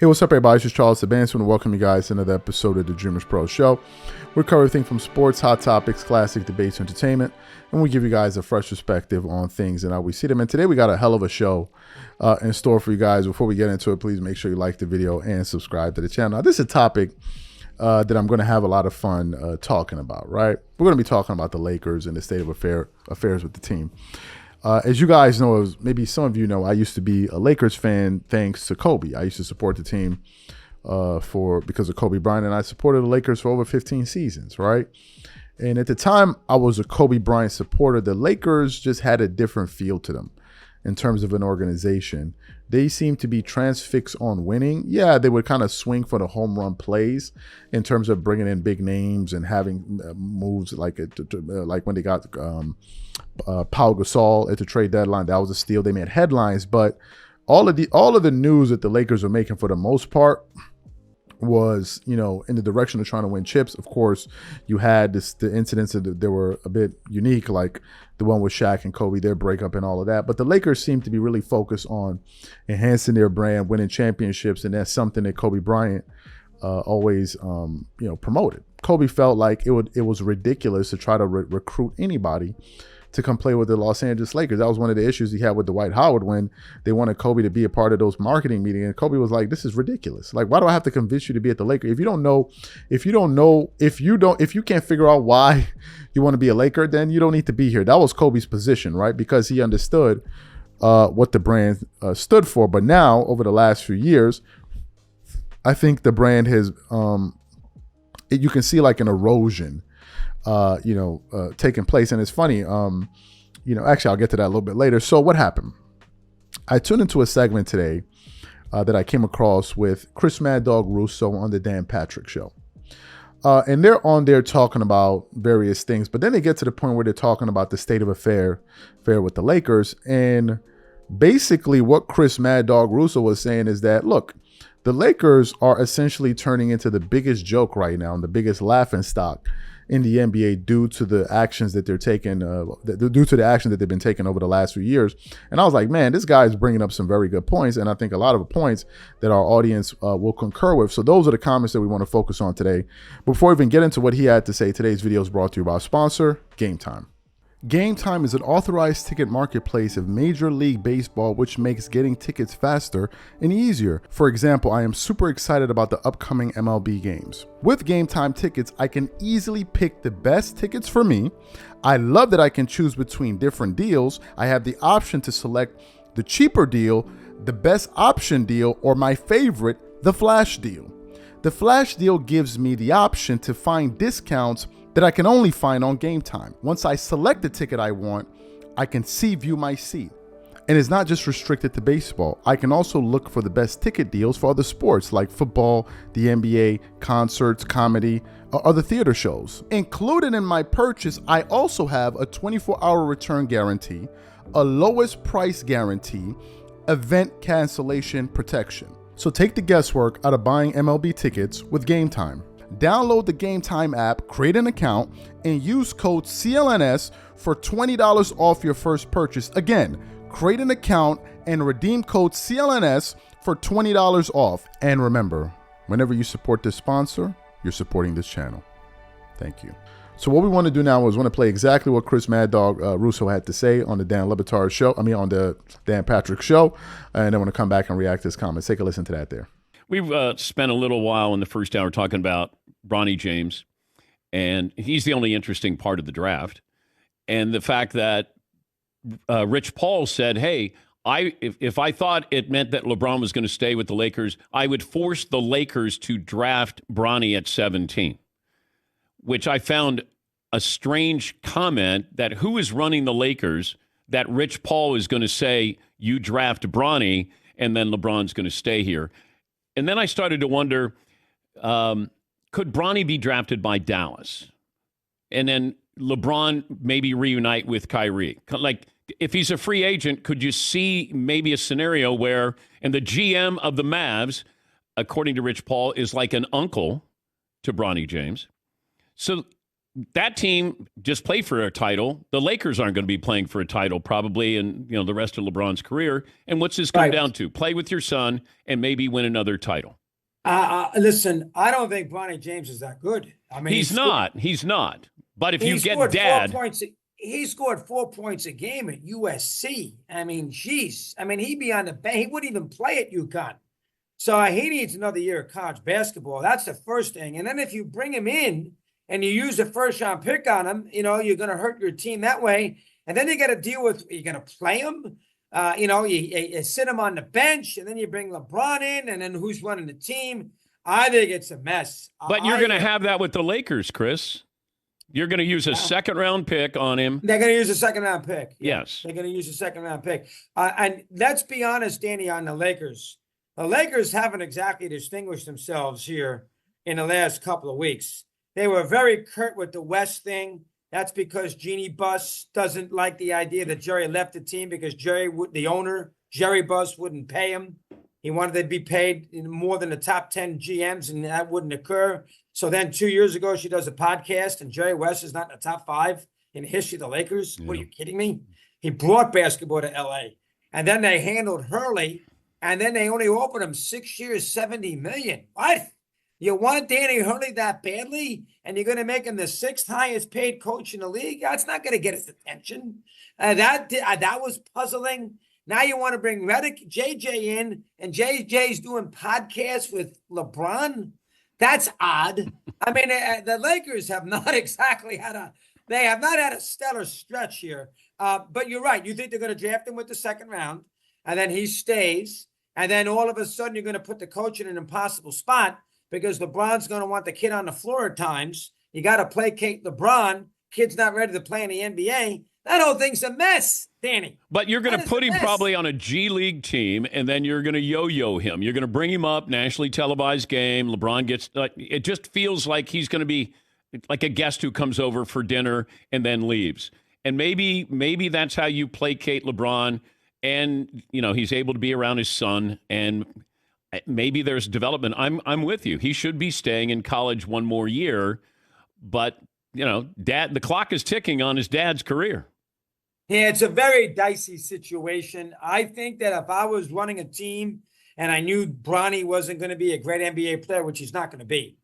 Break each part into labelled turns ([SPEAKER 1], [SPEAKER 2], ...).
[SPEAKER 1] Hey, what's up, everybody? It's just Charles Sabanson and welcome you guys to another episode of the DREAMERSPRO show. We cover everything from sports, hot topics, classic debates, entertainment, and we give you guys a fresh perspective on things and how we see them. And today we got a hell of a show in store for you guys. Before we get into it, please make sure you like the video and subscribe to the channel. Now, this is a topic that I'm going to have a lot of fun talking about, right? We're going to be talking about the Lakers and the state of affairs with the team. As you guys know, as maybe some of you know, I used to be a Lakers fan thanks to Kobe. I used to support the team because of Kobe Bryant, and I supported the Lakers for over 15 seasons, right? And at the time I was a Kobe Bryant supporter, the Lakers just had a different feel to them in terms of an organization. They seemed to be transfixed on winning. Yeah, they would kind of swing for the home run plays in terms of bringing in big names and having moves like when they got Pau Gasol at the trade deadline. That was a steal. They made headlines, but all of the news that the Lakers were making for the most part was, you know, in the direction of trying to win chips. Of course, you had the incidents that were a bit unique, like the one with Shaq and Kobe, their breakup and all of that. But the Lakers seem to be really focused on enhancing their brand, winning championships, and that's something that Kobe Bryant always, promoted. Kobe felt like it was ridiculous to try to recruit anybody to come play with the Los Angeles Lakers. That was one of the issues he had with Dwight Howard when they wanted Kobe to be a part of those marketing meetings. And Kobe was like, "This is ridiculous. Like, why do I have to convince you to be at the Lakers? If you can't figure out why you want to be a Laker, then you don't need to be here." That was Kobe's position, right? Because he understood what the brand stood for. But now, over the last few years, I think the brand has, you can see like an erosion taking place. And it's funny, actually I'll get to that a little bit later. So what happened? I tuned into a segment today that I came across with Chris Mad Dog Russo on the Dan Patrick Show. And they're on there talking about various things, but then they get to the point where they're talking about the state of affair with the Lakers. And basically what Chris Mad Dog Russo was saying is that, look, the Lakers are essentially turning into the biggest joke right now and the biggest laughing stock in the NBA due to the actions that they're taking, due to the action that they've been taking over the last few years. And I was like, man, this guy is bringing up some very good points, and I think a lot of points that our audience will concur with. So those are the comments that we want to focus on today. Before we even get into what he had to say, today's video is brought to you by our sponsor, Game Time. Game Time is an authorized ticket marketplace of Major League Baseball, which makes getting tickets faster and easier. For example, I am super excited about the upcoming MLB games. With Game Time tickets, I can easily pick the best tickets for me. I love that I can choose between different deals. I have the option to select the cheaper deal, the best option deal, or my favorite, the flash deal. The flash deal gives me the option to find discounts that I can only find on Game Time. Once I select the ticket I want, I can view my seat. And it's not just restricted to baseball. I can also look for the best ticket deals for other sports like football, the NBA, concerts, comedy, or other theater shows. Included in my purchase, I also have a 24-hour return guarantee, a lowest price guarantee, event cancellation protection. So take the guesswork out of buying MLB tickets with Game Time. Download the Game Time app, create an account, and use code CLNS for $20 off your first purchase. Again, create an account and redeem code CLNS for $20 off. And remember, whenever you support this sponsor, you're supporting this channel. Thank you. So what we want to do now is want to play exactly what Chris Mad Dog Russo had to say on the on the Dan Patrick Show, and then want to come back and react to his comments. Take a listen to that there.
[SPEAKER 2] We've spent a little while in the first hour talking about Bronny James, and he's the only interesting part of the draft. And the fact that Rich Paul said, hey, if I thought it meant that LeBron was going to stay with the Lakers, I would force the Lakers to draft Bronny at 17, which I found a strange comment that who is running the Lakers that Rich Paul is going to say, you draft Bronny, and then LeBron's going to stay here. And then I started to wonder, could Bronny be drafted by Dallas? And then LeBron maybe reunite with Kyrie? Like, if he's a free agent, could you see maybe a scenario where, and the GM of the Mavs, according to Rich Paul, is like an uncle to Bronny James. So that team just played for a title. The Lakers aren't going to be playing for a title probably in the rest of LeBron's career. And what's this come down to? Play with your son and maybe win another title.
[SPEAKER 3] Listen, I don't think Bronny James is that good. I mean,
[SPEAKER 2] He's not. But if you get Dad,
[SPEAKER 3] he scored 4 points a game at USC. I mean, geez. I mean, he'd be on the bench. He wouldn't even play at UConn. So he needs another year of college basketball. That's the first thing. And then if you bring him in and you use a first-round pick on him, you're going to hurt your team that way. And then you got to deal with, you're going to play him. You sit him on the bench, and then you bring LeBron in, and then who's running the team? I think it's a mess.
[SPEAKER 2] But you're going to have that with the Lakers, Chris. You're going to use a second-round pick on him.
[SPEAKER 3] They're going to use a second-round pick.
[SPEAKER 2] Yes.
[SPEAKER 3] They're going to use a second-round pick. And let's be honest, Danny, on the Lakers. The Lakers haven't exactly distinguished themselves here in the last couple of weeks. They were very curt with the West thing. That's because Jeannie Buss doesn't like the idea that Jerry left the team because the owner, Jerry Buss, wouldn't pay him. He wanted to be paid more than the top 10 GMs, and that wouldn't occur. So then 2 years ago, she does a podcast, and Jerry West is not in the top 5 in the history of the Lakers. Yeah. What, are you kidding me? He brought basketball to L.A., and then they handled Hurley, and then they only offered him 6 years, $70 million. What? You want Danny Hurley that badly, and you're going to make him the 6th highest paid coach in the league? That's not going to get his attention. That was puzzling. Now you want to bring JJ in, and JJ's doing podcasts with LeBron? That's odd. I mean, the Lakers have not exactly had a stellar stretch here. But you're right. You think they're going to draft him with the second round, and then he stays, and then all of a sudden you're going to put the coach in an impossible spot because LeBron's going to want the kid on the floor at times. You got to placate LeBron. Kid's not ready to play in the NBA. That whole thing's a mess, Danny.
[SPEAKER 2] But you're going to put him probably on a G League team, and then you're going to yo-yo him. You're going to bring him up, nationally televised game. LeBron gets it just feels like he's going to be like a guest who comes over for dinner and then leaves. And maybe that's how you placate LeBron, and he's able to be around his son, and maybe there's development. I'm with you. He should be staying in college one more year, but Dad, the clock is ticking on his dad's career.
[SPEAKER 3] Yeah, it's a very dicey situation. I think that if I was running a team and I knew Bronny wasn't going to be a great NBA player, which he's not going to be,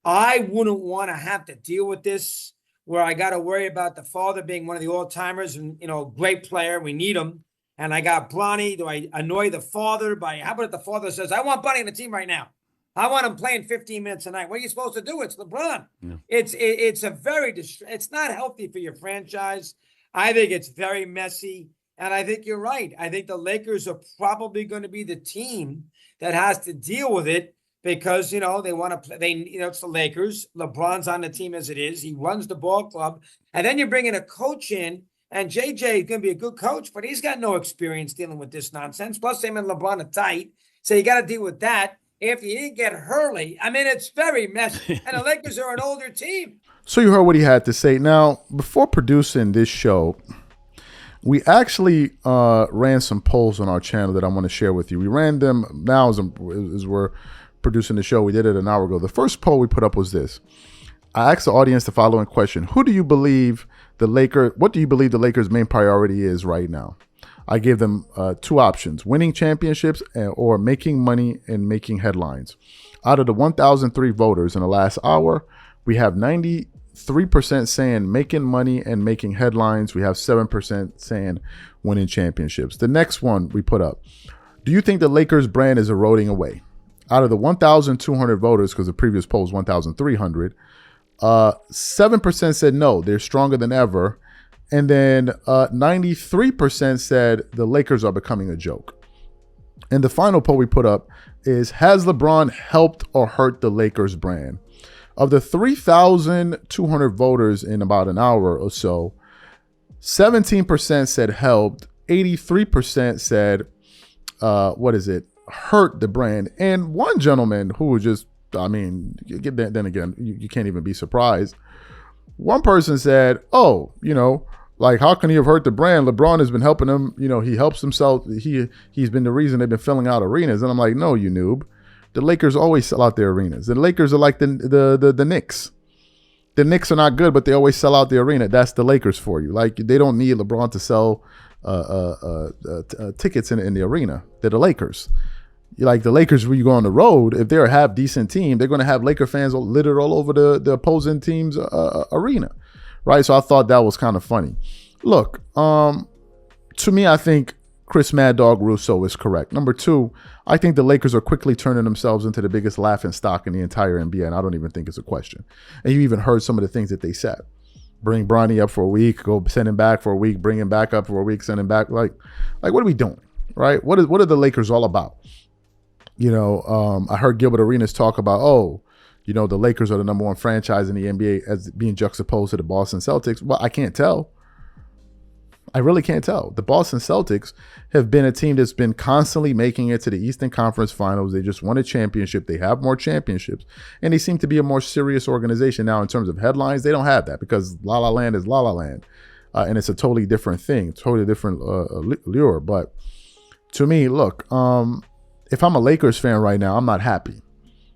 [SPEAKER 3] I wouldn't want to have to deal with this where I got to worry about the father being one of the all-timers and, great player. We need him. And I got Bronny. Do I annoy the father how about if the father says, I want Bronny on the team right now. I want him playing 15 minutes a night. What are you supposed to do? It's LeBron. Yeah. It's a very it's not healthy for your franchise. I think it's very messy, and I think you're right. I think the Lakers are probably going to be the team that has to deal with it because they want to play. It's the Lakers. LeBron's on the team as it is. He runs the ball club, and then you're bringing a coach in, and JJ is going to be a good coach, but he's got no experience dealing with this nonsense. Plus, him and LeBron are tight, so you got to deal with that. If you didn't get Hurley, I mean, it's very messy. And the Lakers are an older team.
[SPEAKER 1] So you heard what he had to say. Now, before producing this show, we actually ran some polls on our channel that I want to share with you. We ran them now as we're producing the show. We did it an hour ago. The first poll we put up was this. I asked the audience the following question. What do you believe the Lakers' main priority is right now? I gave them 2 options, winning championships or making money and making headlines. Out of the 1,003 voters in the last hour, we have 93% saying making money and making headlines. We have 7% saying winning championships. The next one we put up, do you think the Lakers brand is eroding away? Out of the 1,200 voters, because the previous poll was 1,300, 7% said no, they're stronger than ever. And then 93% said the Lakers are becoming a joke. And the final poll we put up is, has LeBron helped or hurt the Lakers brand? Of the 3,200 voters in about an hour or so, 17% said helped, 83% said, hurt the brand. And one gentleman who was just, then again, you can't even be surprised. One person said, how can he have hurt the brand? LeBron has been helping him. He helps himself. He's been the reason they've been filling out arenas. And I'm like, no, you noob. The Lakers always sell out their arenas. The Lakers are like the Knicks. The Knicks are not good, but they always sell out the arena. That's the Lakers for you. Like, they don't need LeBron to sell tickets in the arena. They're the Lakers. Like the Lakers, when you go on the road, if they're a half decent team, they're going to have Laker fans littered all over the opposing team's arena, right? So I thought that was kind of funny. Look, to me, I think Chris Mad Dog Russo is correct. Number two, I think the Lakers are quickly turning themselves into the biggest laughing stock in the entire NBA, and I don't even think it's a question. And you even heard some of the things that they said. Bring Bronny up for a week, go send him back for a week, bring him back up for a week, send him back. Like what are we doing, right? What are the Lakers all about? You know, I heard Gilbert Arenas talk about, the Lakers are the number one franchise in the NBA as being juxtaposed to the Boston Celtics. Well, I can't tell. I really can't tell. The Boston Celtics have been a team that's been constantly making it to the Eastern Conference Finals. They just won a championship. They have more championships. And they seem to be a more serious organization. Now, in terms of headlines, they don't have that because La La Land is La La Land. And it's a totally different thing, totally different lure. But to me, look, if I'm a Lakers fan right now, I'm not happy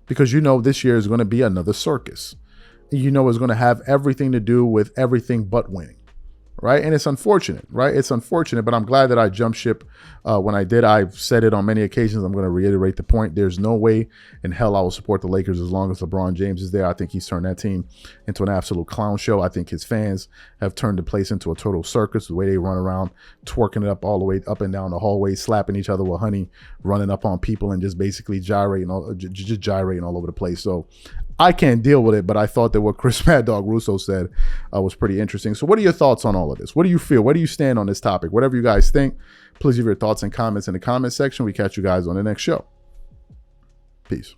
[SPEAKER 1] because this year is going to be another circus. It's going to have everything to do with everything but winning. Right. And it's unfortunate. Right. It's unfortunate. But I'm glad that I jumped ship when I did. I've said it on many occasions. I'm going to reiterate the point. There's no way in hell I will support the Lakers as long as LeBron James is there. I think he's turned that team into an absolute clown show. I think his fans have turned the place into a total circus. The way they run around, twerking it up all the way up and down the hallway, slapping each other with honey, running up on people and just basically gyrating all over the place. So I can't deal with it, but I thought that what Chris Mad Dog Russo said was pretty interesting. So what are your thoughts on all of this? What do you feel? Where do you stand on this topic? Whatever you guys think, please leave your thoughts and comments in the comment section. We catch you guys on the next show. Peace.